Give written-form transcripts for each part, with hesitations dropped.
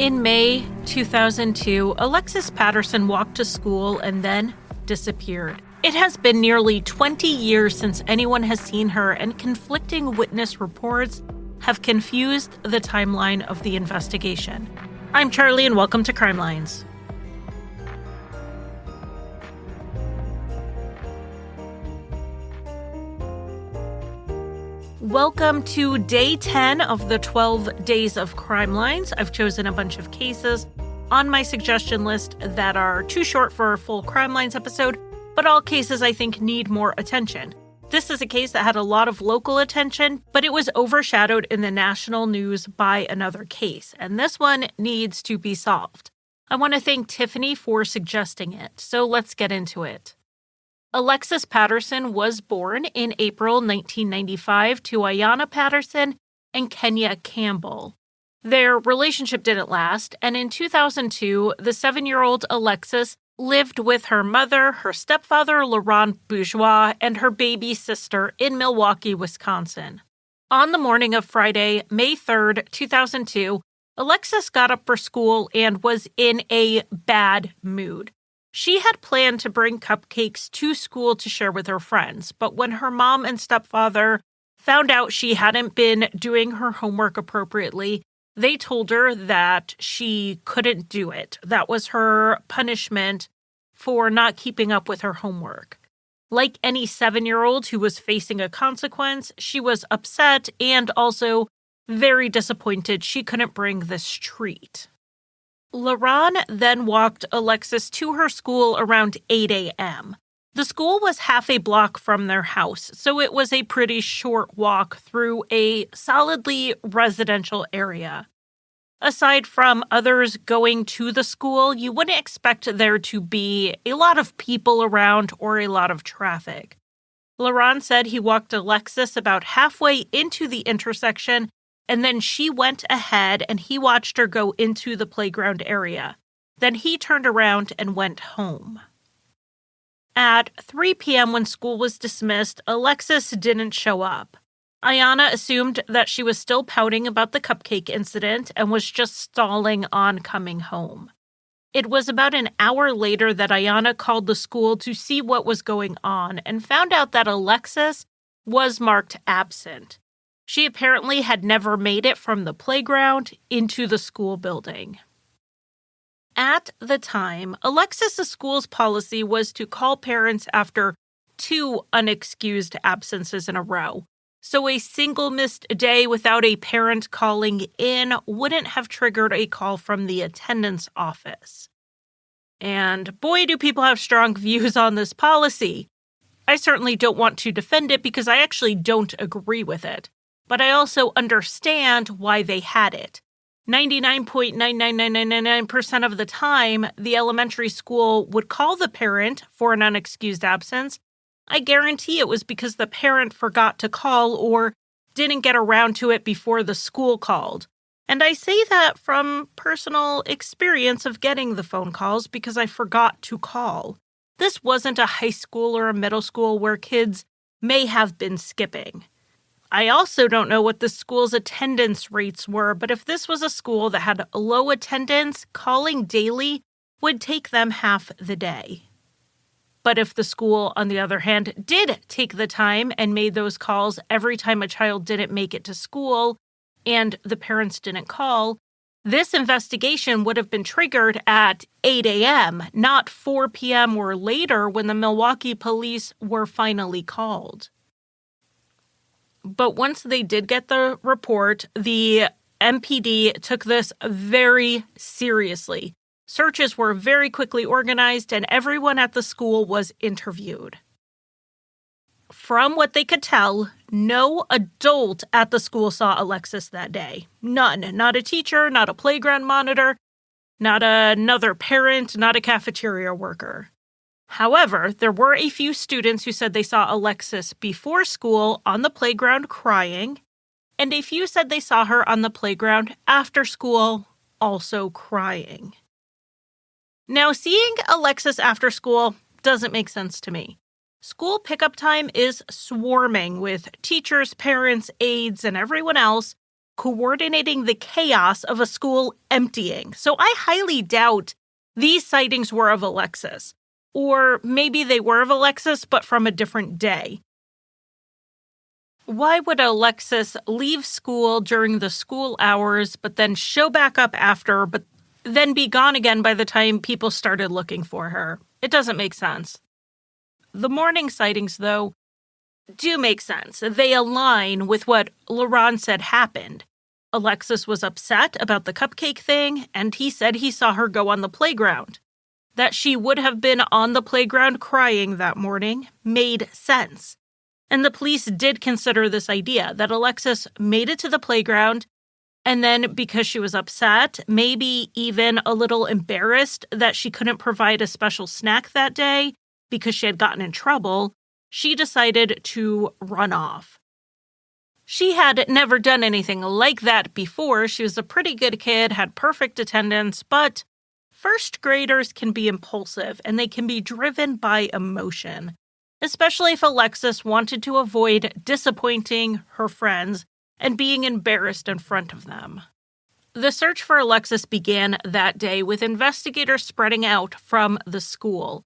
In May 2002, Alexis Patterson walked to school and then disappeared. It has been nearly 20 years since anyone has seen her, and conflicting witness reports have confused the timeline of the investigation. I'm Charlie, and welcome to Crime Lines. Welcome to day 10 of the 12 days of Crime Lines. I've chosen a bunch of cases on my suggestion list that are too short for a full Crime Lines episode, but all cases I think need more attention. This is a case that had a lot of local attention, but it was overshadowed in the national news by another case, and this one needs to be solved. I want to thank Tiffany for suggesting it, so let's get into it. Alexis Patterson was born in April 1995 to Ayanna Patterson and Kenya Campbell. Their relationship didn't last, and in 2002, the 7-year-old Alexis lived with her mother, her stepfather, Laurent Bourgeois, and her baby sister in Milwaukee, Wisconsin. On the morning of Friday, May 3rd, 2002, Alexis got up for school and was in a bad mood. She had planned to bring cupcakes to school to share with her friends, but when her mom and stepfather found out she hadn't been doing her homework appropriately, they told her that she couldn't do it. That was her punishment for not keeping up with her homework. Like any 7-year-old who was facing a consequence, she was upset and also very disappointed she couldn't bring this treat. Laurent then walked Alexis to her school around 8 a.m. The school was half a block from their house, so it was a pretty short walk through a solidly residential area. Aside from others going to the school, you wouldn't expect there to be a lot of people around or a lot of traffic. Laurent said he walked Alexis about halfway into the intersection, and then she went ahead and he watched her go into the playground area. Then he turned around and went home. At 3 p.m. when school was dismissed, Alexis didn't show up. Ayanna assumed that she was still pouting about the cupcake incident and was just stalling on coming home. It was about an hour later that Ayanna called the school to see what was going on and found out that Alexis was marked absent. She apparently had never made it from the playground into the school building. At the time, Alexis' school's policy was to call parents after 2 unexcused absences in a row. So a single missed day without a parent calling in wouldn't have triggered a call from the attendance office. And boy, do people have strong views on this policy. I certainly don't want to defend it because I actually don't agree with it. But I also understand why they had it. 99.99999% of the time, the elementary school would call the parent for an unexcused absence. I guarantee it was because the parent forgot to call or didn't get around to it before the school called. And I say that from personal experience of getting the phone calls because I forgot to call. This wasn't a high school or a middle school where kids may have been skipping. I also don't know what the school's attendance rates were, but if this was a school that had low attendance, calling daily would take them half the day. But if the school, on the other hand, did take the time and made those calls every time a child didn't make it to school and the parents didn't call, this investigation would have been triggered at 8 a.m., not 4 p.m. or later when the Milwaukee police were finally called. But once they did get the report, the MPD took this very seriously. Searches were very quickly organized, and everyone at the school was interviewed. From what they could tell, no adult at the school saw Alexis that day. None. Not a teacher, not a playground monitor, not another parent, not a cafeteria worker. However, there were a few students who said they saw Alexis before school on the playground crying, and a few said they saw her on the playground after school also crying. Now, seeing Alexis after school doesn't make sense to me. School pickup time is swarming with teachers, parents, aides, and everyone else coordinating the chaos of a school emptying. So I highly doubt these sightings were of Alexis. Or maybe they were of Alexis, but from a different day. Why would Alexis leave school during the school hours, but then show back up after, but then be gone again by the time people started looking for her? It doesn't make sense. The morning sightings, though, do make sense. They align with what Laurent said happened. Alexis was upset about the cupcake thing, and he said he saw her go on the playground. That she would have been on the playground crying that morning made sense. And the police did consider this idea that Alexis made it to the playground, and then because she was upset, maybe even a little embarrassed that she couldn't provide a special snack that day because she had gotten in trouble, she decided to run off. She had never done anything like that before. She was a pretty good kid, had perfect attendance, but first graders can be impulsive and they can be driven by emotion, especially if Alexis wanted to avoid disappointing her friends and being embarrassed in front of them. The search for Alexis began that day with investigators spreading out from the school.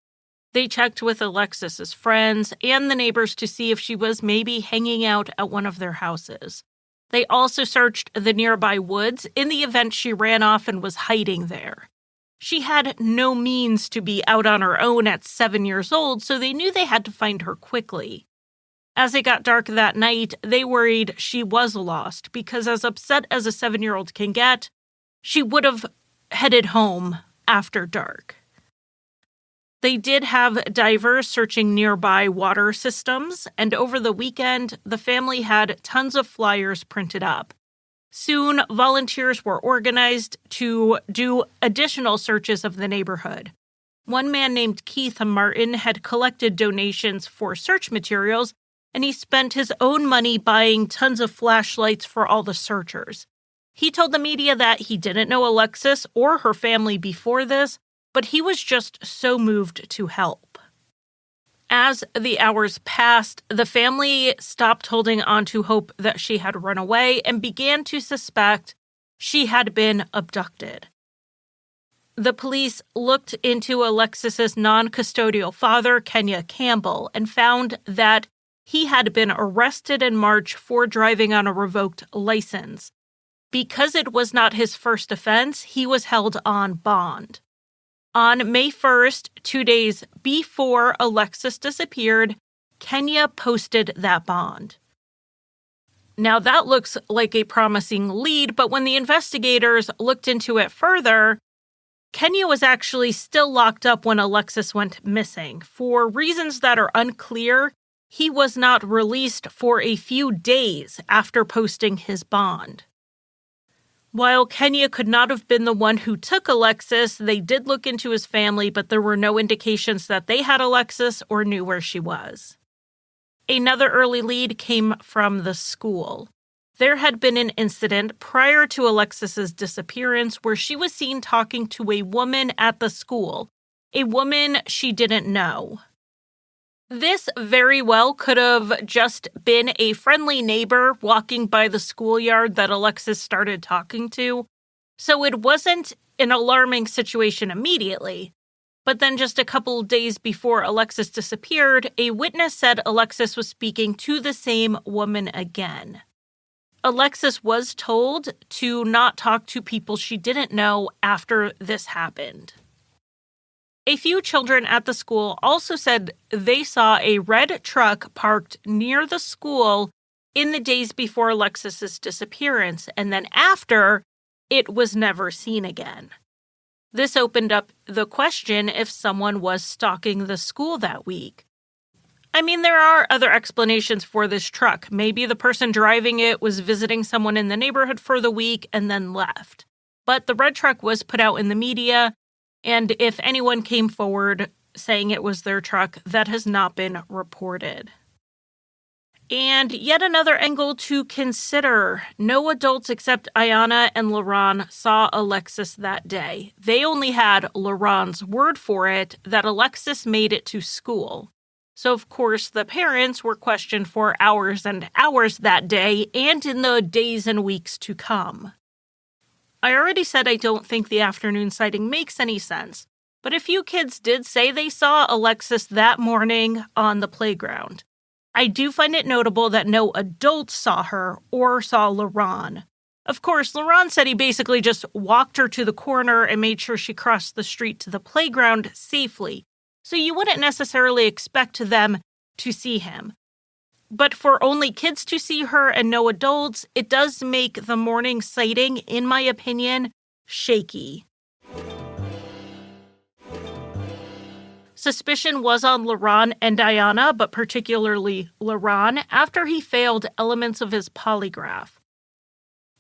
They checked with Alexis's friends and the neighbors to see if she was maybe hanging out at one of their houses. They also searched the nearby woods in the event she ran off and was hiding there. She had no means to be out on her own at 7 years old, so they knew they had to find her quickly. As it got dark that night, they worried she was lost because as upset as a 7-year-old can get, she would have headed home after dark. They did have divers searching nearby water systems, and over the weekend, the family had tons of flyers printed up. Soon, volunteers were organized to do additional searches of the neighborhood. One man named Keith Martin had collected donations for search materials, and he spent his own money buying tons of flashlights for all the searchers. He told the media that he didn't know Alexis or her family before this, but he was just so moved to help. As the hours passed, the family stopped holding on to hope that she had run away and began to suspect she had been abducted. The police looked into Alexis's non-custodial father, Kenya Campbell, and found that he had been arrested in March for driving on a revoked license. Because it was not his first offense, he was held on bond. On May 1st, 2 days before Alexis disappeared, Kenya posted that bond. Now that looks like a promising lead, but when the investigators looked into it further, Kenya was actually still locked up when Alexis went missing. For reasons that are unclear, he was not released for a few days after posting his bond. While Kenya could not have been the one who took Alexis, they did look into his family, but there were no indications that they had Alexis or knew where she was. Another early lead came from the school. There had been an incident prior to Alexis's disappearance where she was seen talking to a woman at the school, a woman she didn't know. This very well could have just been a friendly neighbor walking by the schoolyard that Alexis started talking to, so it wasn't an alarming situation immediately. But then just a couple days before Alexis disappeared, a witness said Alexis was speaking to the same woman again. Alexis was told to not talk to people she didn't know after this happened. A few children at the school also said they saw a red truck parked near the school in the days before Alexis's disappearance, and then after, it was never seen again. This opened up the question if someone was stalking the school that week. I mean, there are other explanations for this truck. Maybe the person driving it was visiting someone in the neighborhood for the week and then left. But the red truck was put out in the media, and if anyone came forward saying it was their truck, that has not been reported. And yet another angle to consider. No adults except Ayanna and Laurent saw Alexis that day. They only had Laurent's word for it that Alexis made it to school. So, of course, the parents were questioned for hours and hours that day and in the days and weeks to come. I already said I don't think the afternoon sighting makes any sense, but a few kids did say they saw Alexis that morning on the playground. I do find it notable that no adults saw her or saw LaRon. Of course, LaRon said he basically just walked her to the corner and made sure she crossed the street to the playground safely, so you wouldn't necessarily expect them to see him. But for only kids to see her and no adults, it does make the morning sighting, in my opinion, shaky. Suspicion was on LaRon and Diana, but particularly LaRon, after he failed elements of his polygraph.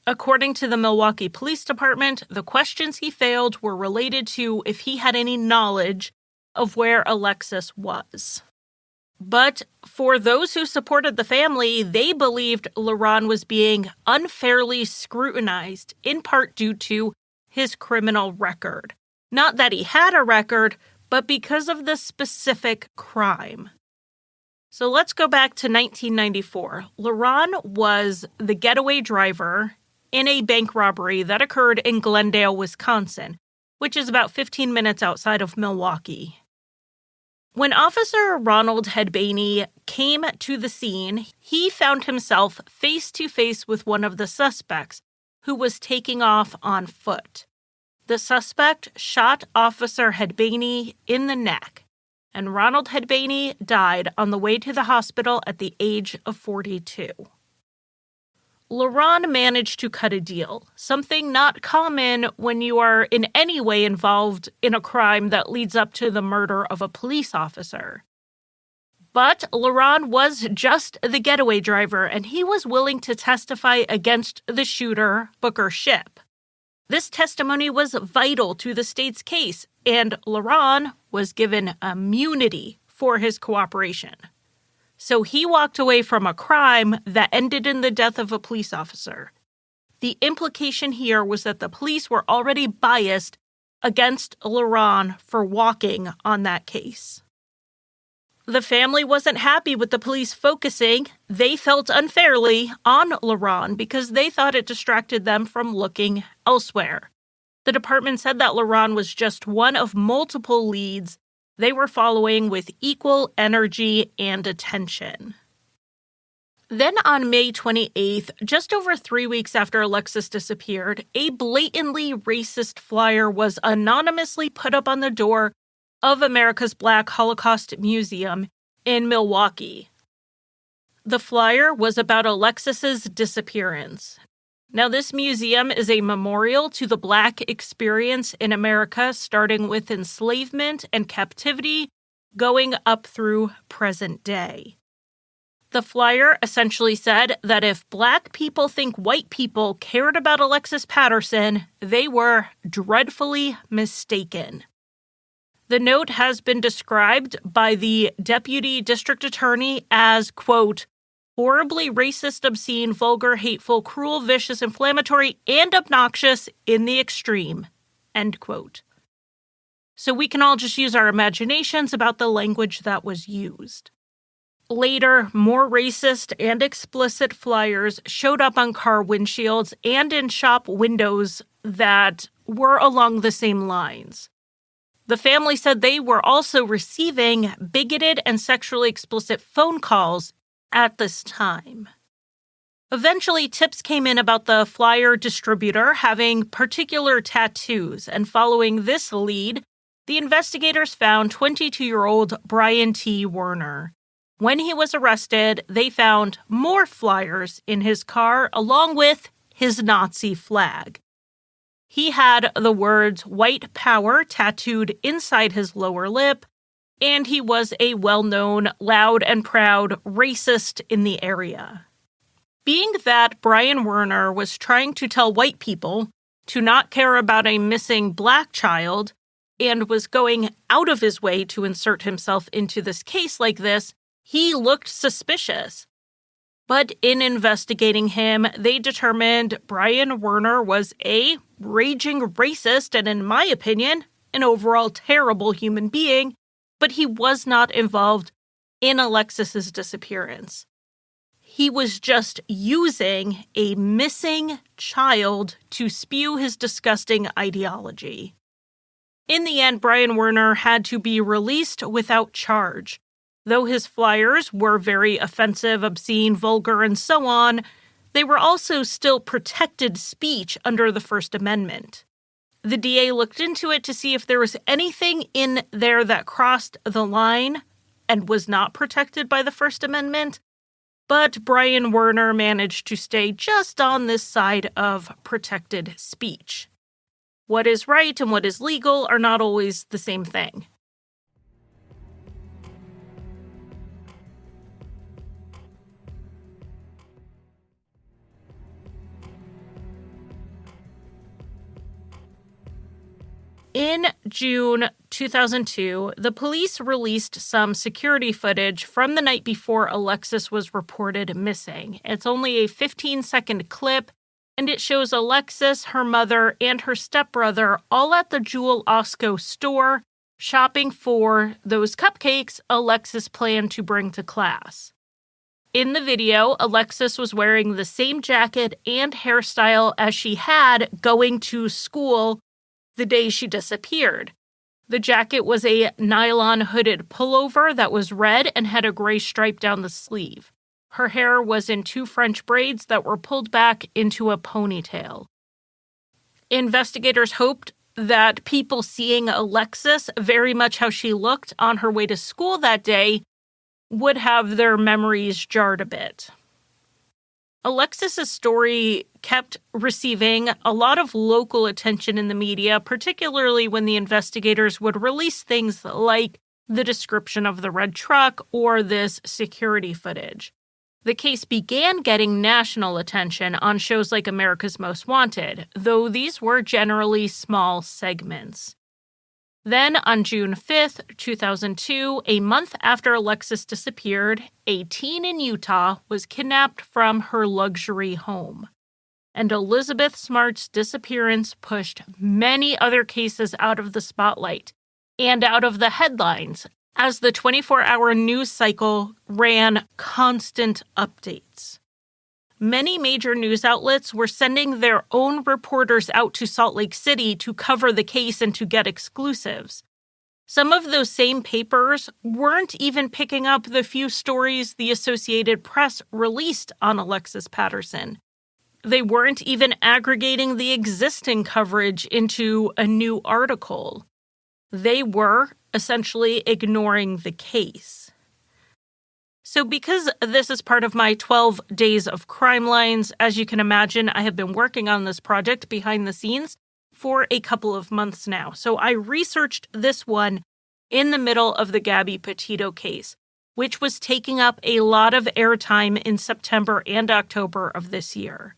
According to the Milwaukee Police Department, the questions he failed were related to if he had any knowledge of where Alexis was. But for those who supported the family, they believed LaRon was being unfairly scrutinized, in part due to his criminal record. Not that he had a record, but because of the specific crime. So let's go back to 1994. LaRon was the getaway driver in a bank robbery that occurred in Glendale, Wisconsin, which is about 15 minutes outside of Milwaukee. When Officer Ronald Hedbaney came to the scene, he found himself face-to-face with one of the suspects, who was taking off on foot. The suspect shot Officer Hedbaney in the neck, and Ronald Hedbaney died on the way to the hospital at the age of 42. LaRon managed to cut a deal, something not common when you are in any way involved in a crime that leads up to the murder of a police officer. But LaRon was just the getaway driver, and he was willing to testify against the shooter, Booker Shipp. This testimony was vital to the state's case, and LaRon was given immunity for his cooperation. So he walked away from a crime that ended in the death of a police officer. The implication here was that the police were already biased against LaRon for walking on that case. The family wasn't happy with the police focusing, they felt unfairly, on LaRon because they thought it distracted them from looking elsewhere. The department said that LaRon was just one of multiple leads they were following with equal energy and attention. Then on May 28th, just over 3 weeks after Alexis disappeared, a blatantly racist flyer was anonymously put up on the door of America's Black Holocaust Museum in Milwaukee. The flyer was about Alexis's disappearance. Now, this museum is a memorial to the Black experience in America, starting with enslavement and captivity, going up through present day. The flyer essentially said that if Black people think white people cared about Alexis Patterson, they were dreadfully mistaken. The note has been described by the deputy district attorney as, quote, horribly racist, obscene, vulgar, hateful, cruel, vicious, inflammatory, and obnoxious in the extreme, end quote. So we can all just use our imaginations about the language that was used. Later, more racist and explicit flyers showed up on car windshields and in shop windows that were along the same lines. The family said they were also receiving bigoted and sexually explicit phone calls at this time. Eventually, tips came in about the flyer distributor having particular tattoos, and following this lead, the investigators found 22-year-old Brian T. Werner. When he was arrested, they found more flyers in his car along with his Nazi flag. He had the words "White Power" tattooed inside his lower lip, and he was a well-known, loud and proud racist in the area. Being that Brian Werner was trying to tell white people to not care about a missing Black child and was going out of his way to insert himself into this case like this, he looked suspicious. But in investigating him, they determined Brian Werner was a raging racist and, in my opinion, an overall terrible human being, but he was not involved in Alexis's disappearance. He was just using a missing child to spew his disgusting ideology. In the end, Brian Werner had to be released without charge. Though his flyers were very offensive, obscene, vulgar, and so on, they were also still protected speech under the First Amendment. The DA looked into it to see if there was anything in there that crossed the line and was not protected by the First Amendment, but Brian Werner managed to stay just on this side of protected speech. What is right and what is legal are not always the same thing. In June 2002, the police released some security footage from the night before Alexis was reported missing. It's only a 15-second clip, and it shows Alexis, her mother, and her stepbrother all at the Jewel Osco store shopping for those cupcakes Alexis planned to bring to class. In the video, Alexis was wearing the same jacket and hairstyle as she had going to school the day she disappeared. The jacket was a nylon hooded pullover that was red and had a gray stripe down the sleeve. Her hair was in 2 French braids that were pulled back into a ponytail. Investigators hoped that people seeing Alexis, very much how she looked on her way to school that day, would have their memories jarred a bit. Alexis's story kept receiving a lot of local attention in the media, particularly when the investigators would release things like the description of the red truck or this security footage. The case began getting national attention on shows like America's Most Wanted, though these were generally small segments. Then, on June 5th, 2002, a month after Alexis disappeared, a teen in Utah was kidnapped from her luxury home. And Elizabeth Smart's disappearance pushed many other cases out of the spotlight and out of the headlines as the 24-hour news cycle ran constant updates. Many major news outlets were sending their own reporters out to Salt Lake City to cover the case and to get exclusives. Some of those same papers weren't even picking up the few stories the Associated Press released on Alexis Patterson. They weren't even aggregating the existing coverage into a new article. They were essentially ignoring the case. So because this is part of my 12 Days of Crime Lines, as you can imagine, I have been working on this project behind the scenes for a couple of months now. So I researched this one in the middle of the Gabby Petito case, which was taking up a lot of airtime in September and October of this year.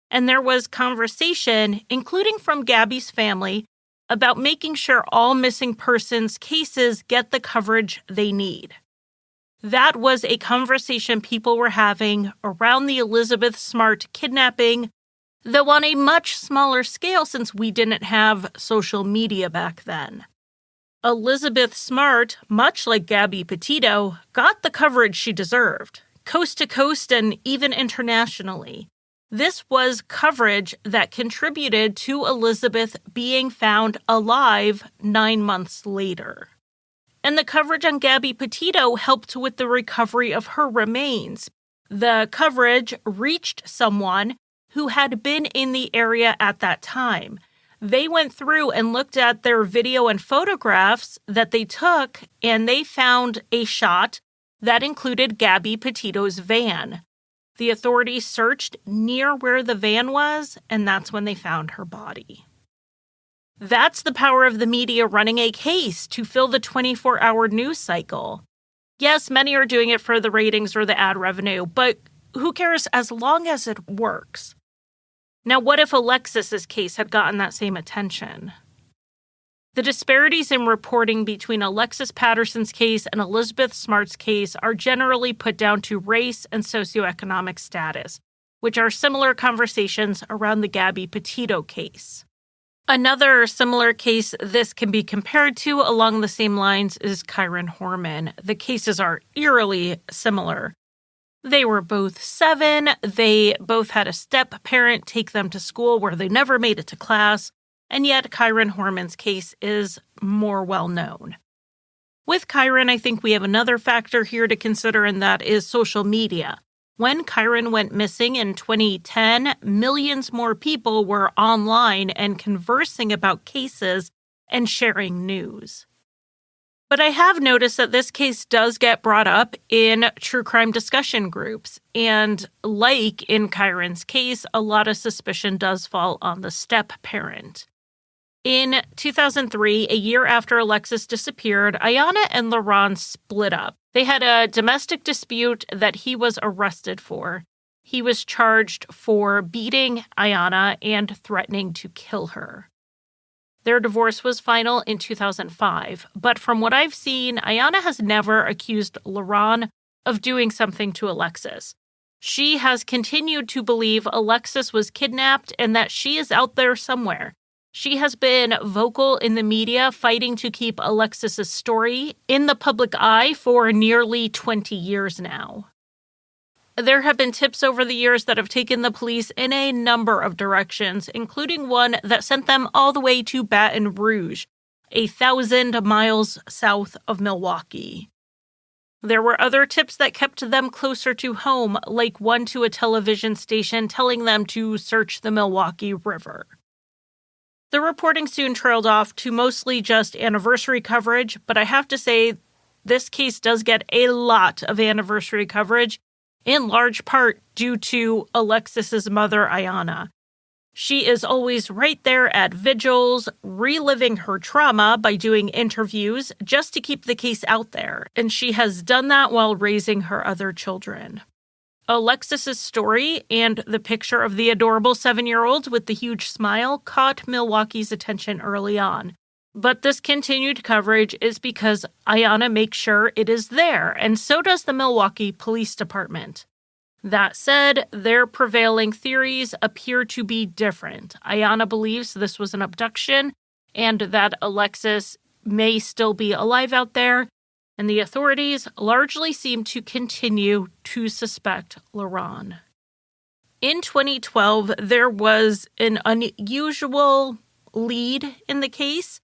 And there was conversation, including from Gabby's family, about making sure all missing persons cases get the coverage they need. That was a conversation people were having around the Elizabeth Smart kidnapping, though on a much smaller scale since we didn't have social media back then. Elizabeth Smart, much like Gabby Petito, got the coverage she deserved, coast to coast and even internationally. This was coverage that contributed to Elizabeth being found alive 9 months later. And the coverage on Gabby Petito helped with the recovery of her remains. The coverage reached someone who had been in the area at that time. They went through and looked at their video and photographs that they took, and they found a shot that included Gabby Petito's van. The authorities searched near where the van was, and that's when they found her body. That's the power of the media running a case to fill the 24-hour news cycle. Yes, many are doing it for the ratings or the ad revenue, but who cares as long as it works? Now, what if Alexis's case had gotten that same attention? The disparities in reporting between Alexis Patterson's case and Elizabeth Smart's case are generally put down to race and socioeconomic status, which are similar conversations around the Gabby Petito case. Another similar case this can be compared to along the same lines is Kyron Horman. The cases are eerily similar. They were both 7. They both had a step-parent take them to school where they never made it to class, and yet Kyron Horman's case is more well-known. With Kyron, I think we have another factor here to consider, and that is social media. When Kyron went missing in 2010, millions more people were online and conversing about cases and sharing news. But I have noticed that this case does get brought up in true crime discussion groups, and like in Kyron's case, a lot of suspicion does fall on the step-parent. In 2003, a year after Alexis disappeared, Ayanna and Lars split up. They had a domestic dispute that he was arrested for. He was charged for beating Ayanna and threatening to kill her. Their divorce was final in 2005, but from what I've seen, Ayanna has never accused Lars of doing something to Alexis. She has continued to believe Alexis was kidnapped and that she is out there somewhere. She has been vocal in the media fighting to keep Alexis's story in the public eye for nearly 20 years now. There have been tips over the years that have taken the police in a number of directions, including one that sent them all the way to Baton Rouge, 1,000 miles south of Milwaukee. There were other tips that kept them closer to home, like one to a television station telling them to search the Milwaukee River. The reporting soon trailed off to mostly just anniversary coverage, but I have to say this case does get a lot of anniversary coverage, in large part due to Alexis's mother, Ayanna. She is always right there at vigils, reliving her trauma by doing interviews just to keep the case out there, and she has done that while raising her other children. Alexis's story and the picture of the adorable 7-year-old with the huge smile caught Milwaukee's attention early on. But this continued coverage is because Ayanna makes sure it is there, and so does the Milwaukee Police Department. That said, their prevailing theories appear to be different. Ayanna believes this was an abduction and that Alexis may still be alive out there, and the authorities largely seem to continue to suspect Lars. In 2012, there was an unusual lead in the case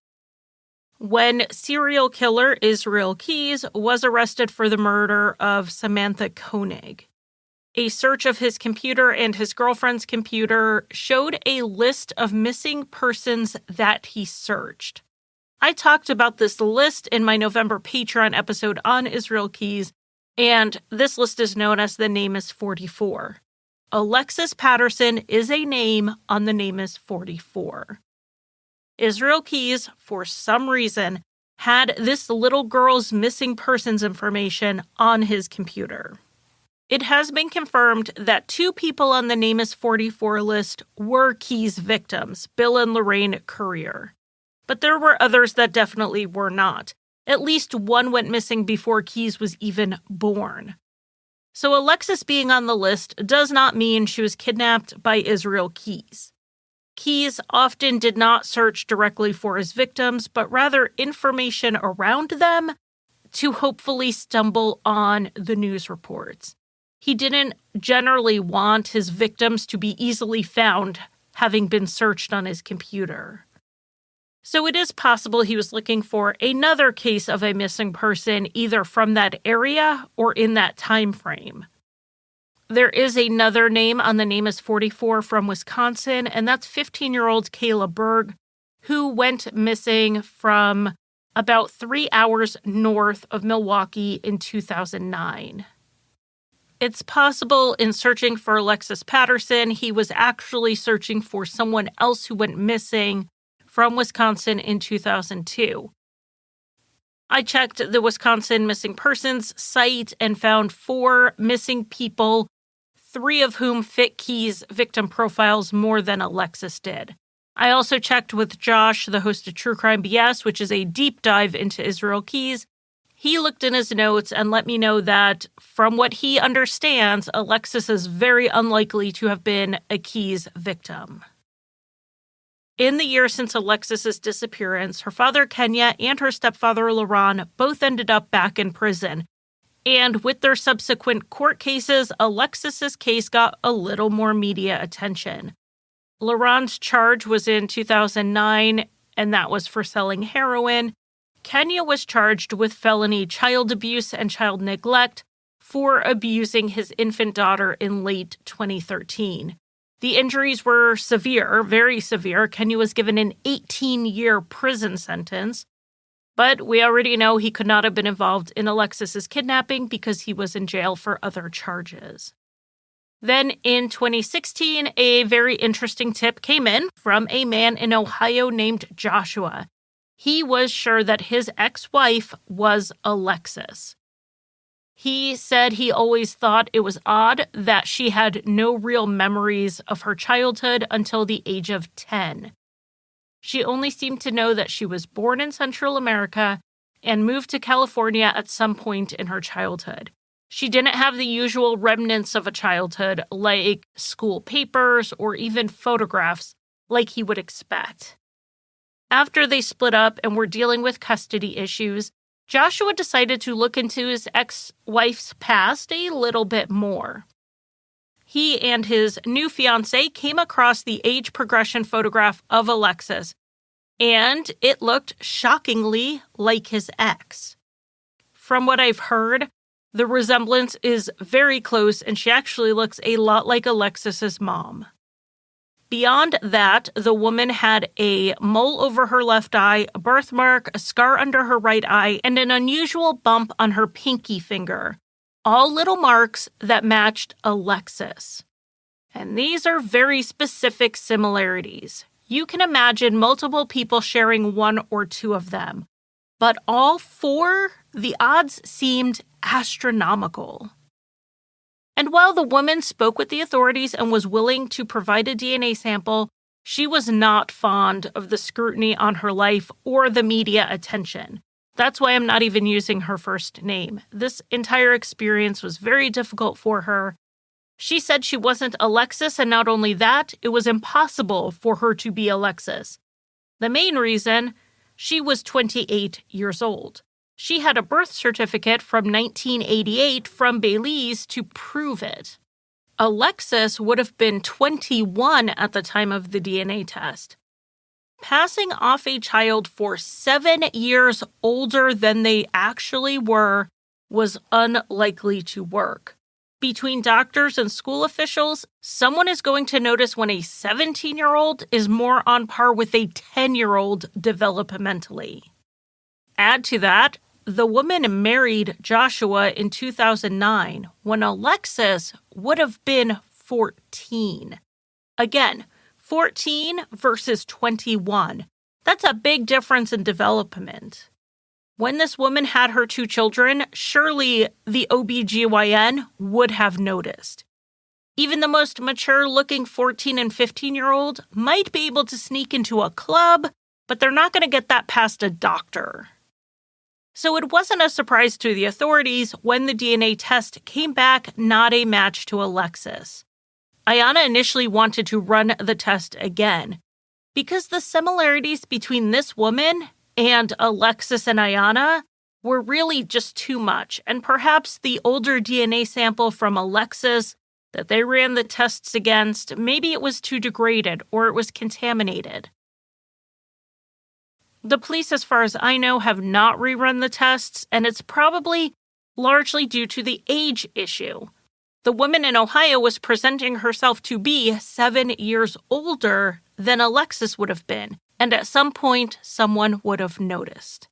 when serial killer Israel Keyes was arrested for the murder of Samantha Koenig. A search of his computer and his girlfriend's computer showed a list of missing persons that he searched. I talked about this list in my November Patreon episode on Israel Keyes, and this list is known as the Name is 44. Alexis Patterson is a name on the Name is 44. Israel Keyes, for some reason, had this little girl's missing persons information on his computer. It has been confirmed that 2 people on the Name is 44 list were Keyes victims, Bill and Lorraine Courier. But there were others that definitely were not. At least one went missing before Keyes was even born. So Alexis being on the list does not mean she was kidnapped by Israel Keyes. Keyes often did not search directly for his victims, but rather information around them to hopefully stumble on the news reports. He didn't generally want his victims to be easily found, having been searched on his computer. So it is possible he was looking for another case of a missing person either from that area or in that time frame. There is another name on the Name is 44 from Wisconsin, and that's 15-year-old Kayla Berg, who went missing from about 3 hours north of Milwaukee in 2009. It's possible in searching for Alexis Patterson, he was actually searching for someone else who went missing from Wisconsin in 2002. I checked the Wisconsin Missing Persons site and found 4 missing people, 3 of whom fit Keyes' victim profiles more than Alexis did. I also checked with Josh, the host of True Crime BS, which is a deep dive into Israel Keyes. He looked in his notes and let me know that, from what he understands, Alexis is very unlikely to have been a Keyes victim. In the year since Alexis's disappearance, her father Kenya and her stepfather Laurent both ended up back in prison. And with their subsequent court cases, Alexis's case got a little more media attention. Laurent's charge was in 2009, and that was for selling heroin. Kenya was charged with felony child abuse and child neglect for abusing his infant daughter in late 2013. The injuries were severe, very severe. Kenya was given an 18-year prison sentence. But we already know he could not have been involved in Alexis's kidnapping because he was in jail for other charges. Then in 2016, a very interesting tip came in from a man in Ohio named Joshua. He was sure that his ex-wife was Alexis. He said he always thought it was odd that she had no real memories of her childhood until the age of 10. She only seemed to know that she was born in Central America and moved to California at some point in her childhood. She didn't have the usual remnants of a childhood like school papers or even photographs like he would expect. After they split up and were dealing with custody issues, Joshua decided to look into his ex-wife's past a little bit more. He and his new fiancée came across the age progression photograph of Alexis, and it looked shockingly like his ex. From what I've heard, the resemblance is very close, and she actually looks a lot like Alexis's mom. Beyond that, the woman had a mole over her left eye, a birthmark, a scar under her right eye, and an unusual bump on her pinky finger. All little marks that matched Alexis. And these are very specific similarities. You can imagine multiple people sharing one or two of them. But all four, the odds seemed astronomical. And while the woman spoke with the authorities and was willing to provide a DNA sample, she was not fond of the scrutiny on her life or the media attention. That's why I'm not even using her first name. This entire experience was very difficult for her. She said she wasn't Alexis, and not only that, it was impossible for her to be Alexis. The main reason, she was 28 years old. She had a birth certificate from 1988 from Belize to prove it. Alexis would have been 21 at the time of the DNA test. Passing off a child for 7 years older than they actually were was unlikely to work. Between doctors and school officials, someone is going to notice when a 17-year-old is more on par with a 10-year-old developmentally. Add to that, the woman married Joshua in 2009 when Alexis would have been 14. Again, 14 versus 21. That's a big difference in development. When this woman had her 2 children, surely the OBGYN would have noticed. Even the most mature-looking 14 and 15-year-old might be able to sneak into a club, but they're not going to get that past a doctor. So it wasn't a surprise to the authorities when the DNA test came back not a match to Alexis. Ayana initially wanted to run the test again, because the similarities between this woman and Alexis and Ayana were really just too much, and perhaps the older DNA sample from Alexis that they ran the tests against, maybe it was too degraded or it was contaminated. The police, as far as I know, have not rerun the tests, and it's probably largely due to the age issue. The woman in Ohio was presenting herself to be 7 years older than Alexis would have been, and at some point, someone would have noticed.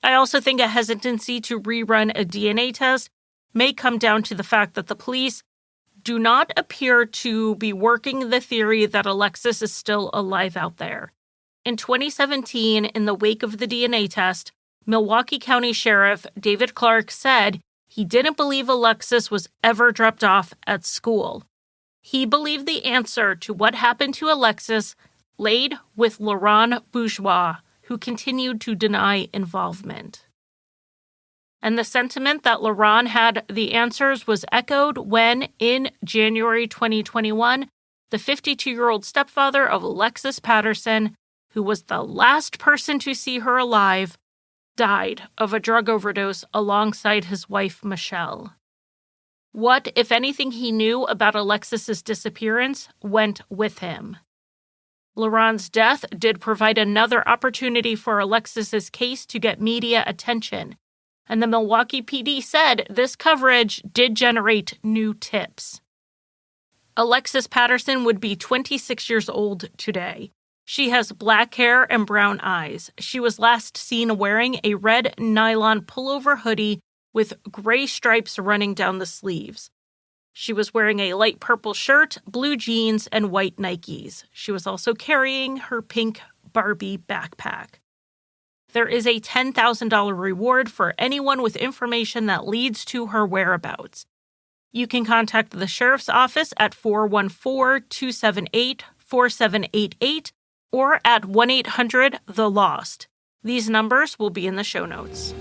I also think a hesitancy to rerun a DNA test may come down to the fact that the police do not appear to be working the theory that Alexis is still alive out there. In 2017, in the wake of the DNA test, Milwaukee County Sheriff David Clark said he didn't believe Alexis was ever dropped off at school. He believed the answer to what happened to Alexis laid with Laurent Bourgeois, who continued to deny involvement. And the sentiment that Laurent had the answers was echoed when, in January 2021, the 52-year-old stepfather of Alexis Patterson, who was the last person to see her alive, died of a drug overdose alongside his wife, Michelle. What, if anything, he knew about Alexis's disappearance went with him. Laurent's death did provide another opportunity for Alexis's case to get media attention, and the Milwaukee PD said this coverage did generate new tips. Alexis Patterson would be 26 years old today. She has black hair and brown eyes. She was last seen wearing a red nylon pullover hoodie with gray stripes running down the sleeves. She was wearing a light purple shirt, blue jeans, and white Nikes. She was also carrying her pink Barbie backpack. There is a $10,000 reward for anyone with information that leads to her whereabouts. You can contact the sheriff's office at 414-278-4788 or at 1-800-THE-LOST. These numbers will be in the show notes.